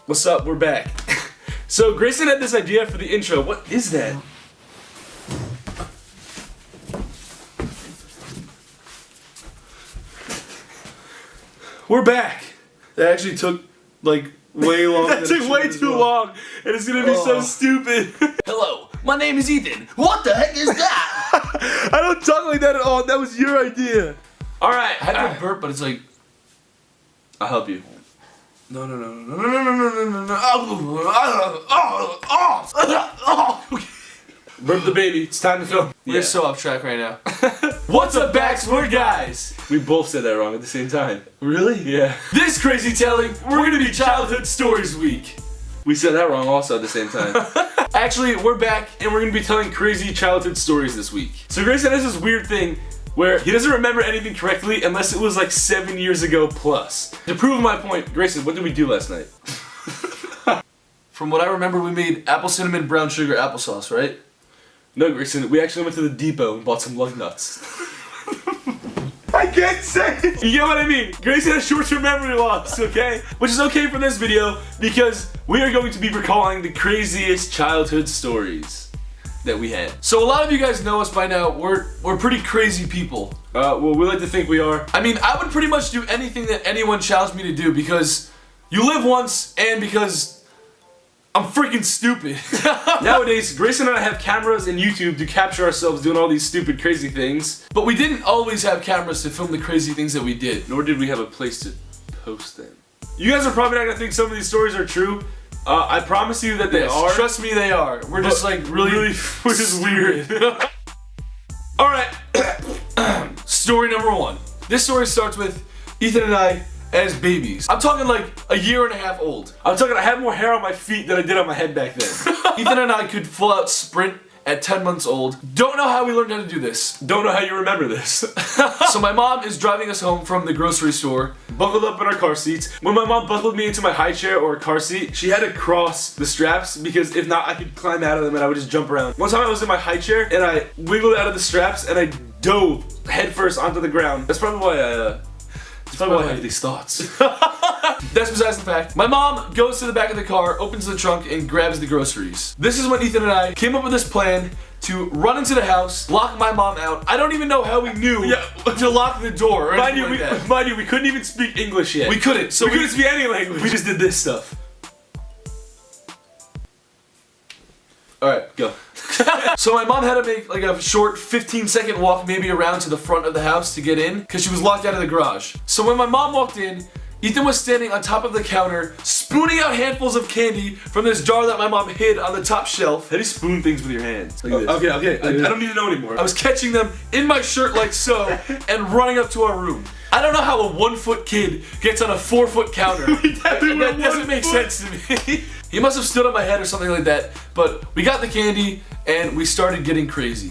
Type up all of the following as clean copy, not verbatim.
What's up? We're back. So Grayson had this idea for the intro. What is that? We're back. That actually took like way longer. That took way too long, and it's gonna be so stupid. Hello, my name is Ethan. What the heck is that? I don't talk like that at all. That was your idea. All right, I had to burp, but it's like. I'll help you. No. Burp the baby. It's time to film. We're so off track right now. What's up, Bax? We're guys. We both said that wrong at the same time. Really? Yeah. This crazy telling, we're gonna be Childhood Stories Week. We said that wrong also at the same time. Actually, we're back and we're gonna be telling crazy childhood stories this week. So Grayson has this weird thing where he doesn't remember anything correctly unless it was like 7 years ago plus. To prove my point, Grayson, what did we do last night? From what I remember, we made apple cinnamon brown sugar applesauce, right? No, Grayson, we actually went to the depot and bought some lug nuts. I can't say it! You get what I mean? Grayson has short-term memory loss, okay? Which is okay for this video because we are going to be recalling the craziest childhood stories that we had. So a lot of you guys know us by now. We're pretty crazy people. Well, we like to think we are. I mean, I would pretty much do anything that anyone challenged me to do because you live once and because I'm freaking stupid. Nowadays, Grayson and I have cameras and YouTube to capture ourselves doing all these stupid, crazy things. But we didn't always have cameras to film the crazy things that we did. Nor did we have a place to post them. You guys are probably not gonna think some of these stories are true. I promise you that they are. Trust me, they are. We're just like really we're just weird. Alright. Story number 1. This story starts with Ethan and I as babies. I'm talking like a year and a half old. I'm talking, I had more hair on my feet than I did on my head back then. Ethan and I could full out sprint at 10 months old. Don't know how we learned how to do this. Don't know how you remember this. So my mom is driving us home from the grocery store. Buckled up in our car seats. When my mom buckled me into my high chair or a car seat, she had to cross the straps because if not, I could climb out of them and I would just jump around. One time I was in my high chair and I wiggled out of the straps and I dove headfirst onto the ground. That's probably why I have these thoughts. That's besides the fact. My mom goes to the back of the car, opens the trunk, and grabs the groceries. This is when Ethan and I came up with this plan to run into the house, lock my mom out. I don't even know how we knew to lock the door or anything like that. Mind you, we couldn't even speak English yet. We couldn't. So we couldn't speak any language. We just did this stuff. Alright, go. So my mom had to make like a short 15-second walk maybe around to the front of the house to get in because she was locked out of the garage. So when my mom walked in, Ethan was standing on top of the counter spooning out handfuls of candy from this jar that my mom hid on the top shelf. How do you spoon things with your hands? Like this. Okay. I don't need to know anymore. I was catching them in my shirt like so and running up to our room. I don't know how a 1-foot kid gets on a 4-foot counter. That doesn't make sense to me. He must have stood on my head or something like that. But we got the candy and we started getting crazy.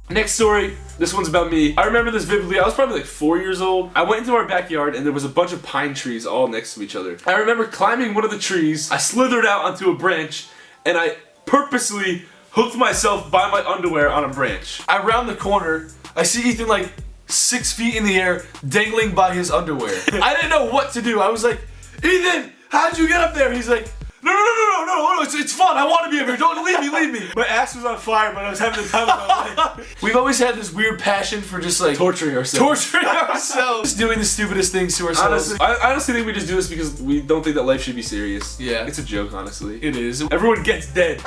Next story, this one's about me. I remember this vividly. I was probably like 4 years old. I went into our backyard and there was a bunch of pine trees all next to each other. I remember climbing one of the trees. I slithered out onto a branch and I purposely hooked myself by my underwear on a branch. I round the corner. I see Ethan like 6 feet in the air dangling by his underwear. I didn't know what to do. I was like, Ethan, how'd you get up there? He's like, no, it's fun. I want to be up here. Don't leave me. My ass was on fire, but I was having the time of my life. We've always had this weird passion for just like torturing ourselves. Just doing the stupidest things to ourselves. Honestly, I honestly think we just do this because we don't think that life should be serious. Yeah. It's a joke, honestly. It is. Everyone gets dead.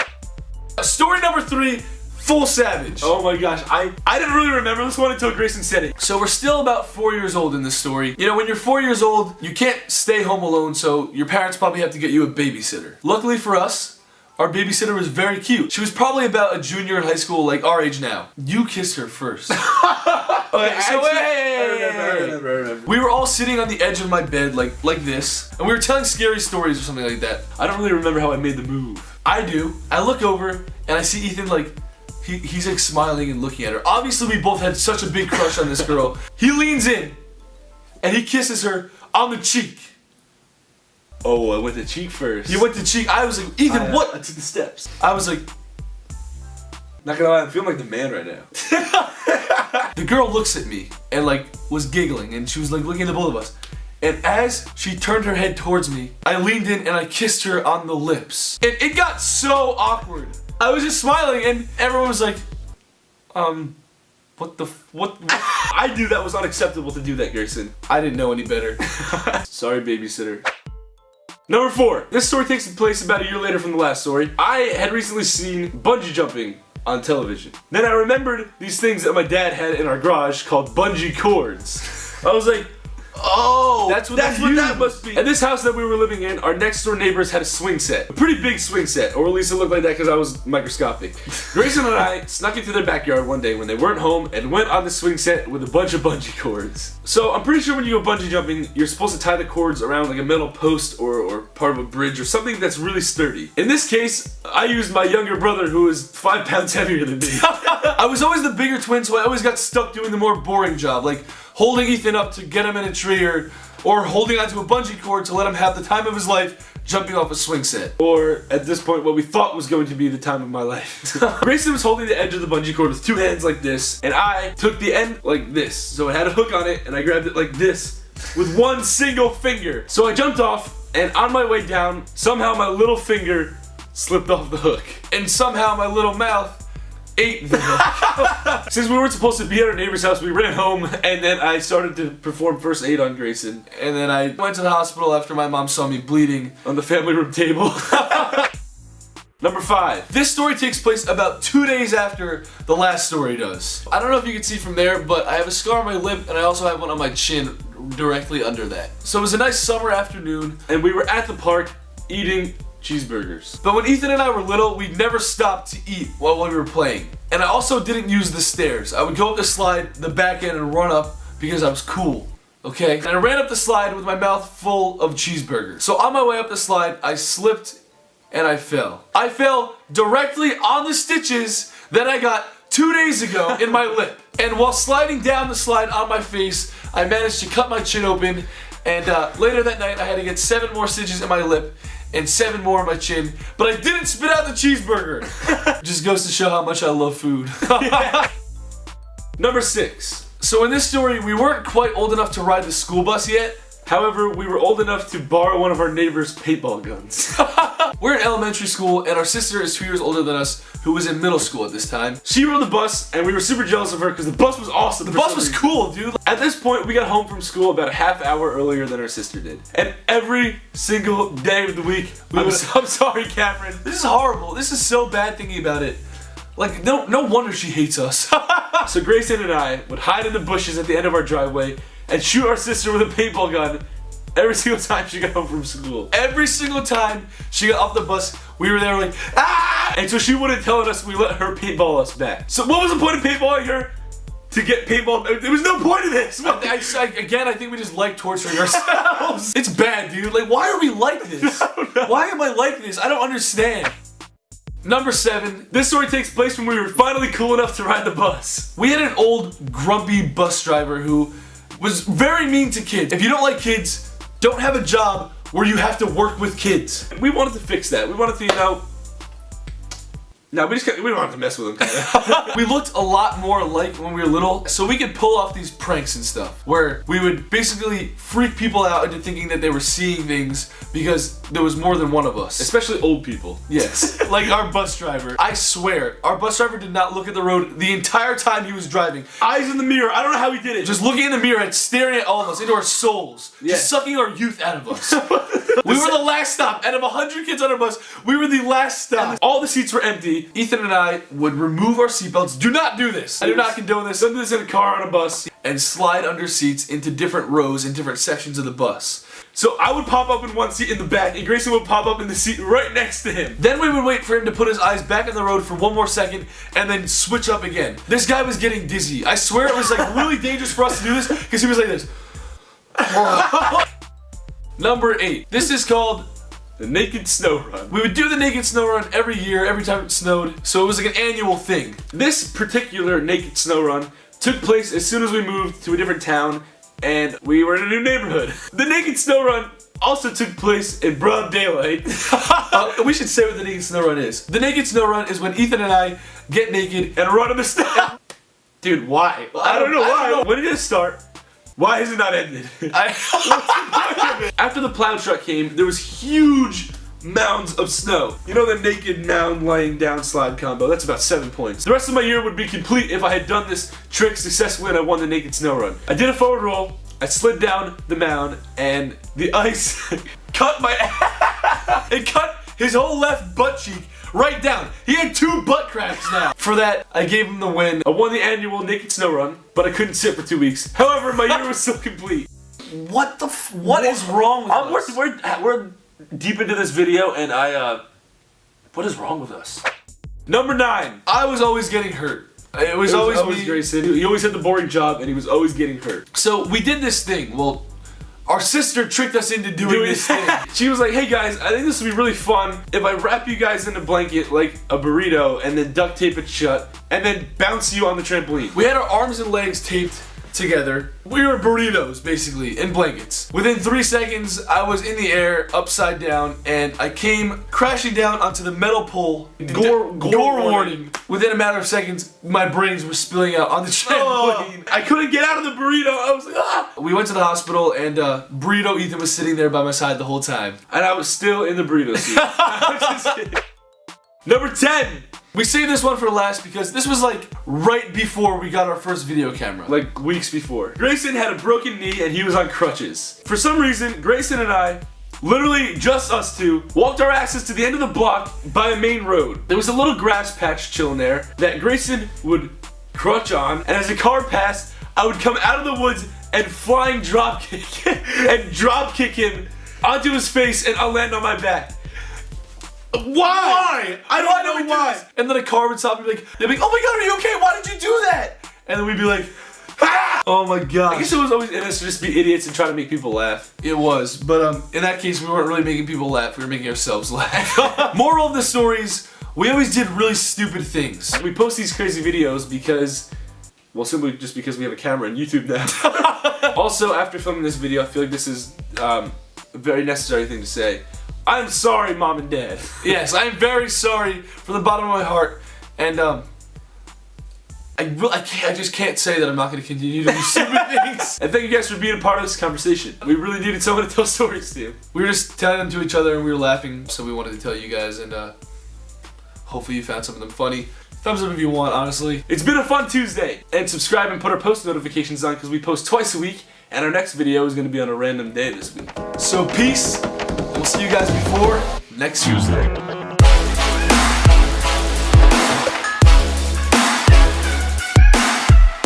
Story number 3, full savage. Oh my gosh, I didn't really remember this one until Grayson said it. So we're still about 4 years old in this story. You know, when you're 4 years old, you can't stay home alone, so your parents probably have to get you a babysitter. Luckily for us, our babysitter was very cute. She was probably about a junior in high school, like our age now. You kissed her first. Okay, so I remember. We were all sitting on the edge of my bed like this, and we were telling scary stories or something like that. I don't really remember how I made the move. I do. I look over, and I see Ethan like, he's like smiling and looking at her. Obviously we both had such a big crush on this girl. He leans in and he kisses her on the cheek. Oh, I went to cheek first. He went to cheek. I was like, Ethan, what? I took the steps. I was like, not gonna lie, I'm feeling like the man right now. The girl looks at me and like was giggling and she was like looking at the both of us. And as she turned her head towards me, I leaned in and I kissed her on the lips. And it got so awkward. I was just smiling and everyone was like, what? I knew that was unacceptable to do that, Grayson. I didn't know any better. Sorry, babysitter. Number 4. This story takes place about a year later from the last story. I had recently seen bungee jumping on television. Then I remembered these things that my dad had in our garage called bungee cords. I was like, oh, that's what that must be. At this house that we were living in, our next door neighbors had a swing set. A pretty big swing set, or at least it looked like that because I was microscopic. Grayson and I snuck into their backyard one day when they weren't home and went on the swing set with a bunch of bungee cords. So I'm pretty sure when you go bungee jumping, you're supposed to tie the cords around like a metal post or part of a bridge or something that's really sturdy. In this case, I used my younger brother who is 5 pounds heavier than me. I was always the bigger twin, so I always got stuck doing the more boring job, like holding Ethan up to get him in a tree or holding onto a bungee cord to let him have the time of his life jumping off a swing set. Or, at this point, what we thought was going to be the time of my life. Grayson was holding the edge of the bungee cord with 2 hands like this, and I took the end like this. So it had a hook on it, and I grabbed it like this with 1 single finger. So I jumped off, and on my way down, somehow my little finger slipped off the hook. And somehow my little mouth ate the hook. Since we weren't supposed to be at our neighbor's house, we ran home, and then I started to perform first aid on Grayson. And then I went to the hospital after my mom saw me bleeding On the family room table. Number 5. This story takes place about 2 days after the last story does. I don't know if you can see from there, but I have a scar on my lip and I also have one on my chin directly under that. So it was a nice summer afternoon And we were at the park eating cheeseburgers. but when Ethan and I were little, we never stopped to eat while we were playing. And I also didn't use the stairs. I would go up the slide, the back end, and run up because I was cool. Okay? And I ran up the slide with my mouth full of cheeseburgers. So on my way up the slide, I slipped and I fell. I fell directly on the stitches that I got 2 days ago in my lip. And while sliding down the slide on my face, I managed to cut my chin open. And later that night, I had to get 7 more stitches in my lip and 7 more on my chin. But I didn't spit out the cheeseburger. Just goes to show how much I love food. Number 6. So in this story, we weren't quite old enough to ride the school bus yet. However, we were old enough to borrow one of our neighbor's paintball guns. We're in elementary school, and our sister is 2 years older than us, who was in middle school at this time. She rode the bus, and we were super jealous of her because the bus was awesome. The bus was cool, dude. At this point, we got home from school about a half hour earlier than our sister did. And every single day of the week, I'm sorry, Cameron. This is horrible. This is so bad thinking about it. Like, no wonder she hates us. So Grayson and I would hide in the bushes at the end of our driveway and shoot our sister with a paintball gun every single time she got home from school. Every single time she got off the bus, we were there like, ah! And so she wouldn't tell us, we let her paintball us back. So what was the point of paintballing her? To get paintball? There was no point of this! Again, I think we just like torturing ourselves. It's bad, dude. Like, why are we like this? No. Why am I like this? I don't understand. Number 7. This story takes place when we were finally cool enough to ride the bus. We had an old, grumpy bus driver who was very mean to kids. If you don't like kids, don't have a job where you have to work with kids. We wanted to fix that. We wanted to, no, we don't have to mess with them, kinda. We looked a lot more alike when we were little, so we could pull off these pranks and stuff, where we would basically freak people out into thinking that they were seeing things because there was more than one of us. Especially old people. Yes, like our bus driver. I swear, our bus driver did not look at the road the entire time he was driving. Eyes in the mirror, I don't know how he did it. Just looking in the mirror and staring at all of us, into our souls. Yeah. Just sucking our youth out of us. We were the last stop. Out of 100 kids on our bus, we were the last stop. All the seats were empty. Ethan and I would remove our seatbelts. Do not do this. I do not condone this. Don't do this in a car on a bus. And slide under seats into different rows in different sections of the bus. So I would pop up in one seat in the back, and Grayson would pop up in the seat right next to him. Then we would wait for him to put his eyes back on the road for 1 more second, and then switch up again. This guy was getting dizzy. I swear it was like really dangerous for us to do this, because he was like this. Number 8. This is called the Naked Snow Run. We would do the Naked Snow Run every year, every time it snowed, so it was like an annual thing. This particular Naked Snow Run took place as soon as we moved to a different town and we were in a new neighborhood. The Naked Snow Run also took place in broad daylight. We should say what the Naked Snow Run is. The Naked Snow Run is when Ethan and I get naked and run in the snow. Dude, why? I don't know why. When did it start? Why has it not ended? After the plow truck came, there was huge mounds of snow. You know the naked mound laying down slide combo? That's about 7 points. The rest of my year would be complete if I had done this trick successfully and I won the naked snow run. I did a forward roll, I slid down the mound, and the ice cut my ass. It cut his whole left butt cheek right down. He had 2 butt cracks now. For that, I gave him the win. I won the annual naked snow run, but I couldn't sit for 2 weeks. However, my year was still complete. What is wrong with us? We're deep into this video, and what is wrong with us? Number 9. I was always getting hurt. It was always me. Grayson. He always had the boring job, and he was always getting hurt. So we did this thing. Well, our sister tricked us into doing this thing. She was like, hey guys, I think this would be really fun if I wrap you guys in a blanket like a burrito and then duct tape it shut and then bounce you on the trampoline. We had our arms and legs taped together. We were burritos, basically, in blankets. Within 3 seconds, I was in the air, upside down, and I came crashing down onto the metal pole. Gore warning. Within a matter of seconds, my brains were spilling out on the trampoline. I couldn't get out of the burrito. I was like, ah! We went to the hospital, and Burrito Ethan was sitting there by my side the whole time. And I was still in the burrito suit. I was just kidding. Number 10. We saved this one for last because this was like right before we got our first video camera. Like weeks before. Grayson had a broken knee and he was on crutches. For some reason, Grayson and I, literally just us two, walked our asses to the end of the block by a main road. There was a little grass patch chilling there that Grayson would crutch on, and as a car passed, I would come out of the woods and flying drop kick him onto his face, and I'll land on my back. Why? I don't know why. And then a car would stop and be like, they'd be like, oh my god, are you okay? Why did you do that? And then we'd be like, ah! Oh my god. I guess it was always in us to just be idiots and try to make people laugh. It was, but in that case, we weren't really making people laugh. We were making ourselves laugh. Moral of the stories, we always did really stupid things. We post these crazy videos because, well, simply just because we have a camera on YouTube now. Also, after filming this video, I feel like this is a very necessary thing to say. I'm sorry, Mom and Dad. Yes, I'm very sorry from the bottom of my heart, and I just can't say that I'm not going to continue to do stupid things. And thank you guys for being a part of this conversation. We really needed someone to tell stories to. We were just telling them to each other, and we were laughing, so we wanted to tell you guys, and hopefully you found some of them funny. Thumbs up if you want, honestly. It's been a fun Tuesday, and subscribe and put our post notifications on because we post twice a week, and our next video is going to be on a random day this week. So peace. We'll see you guys before next Tuesday.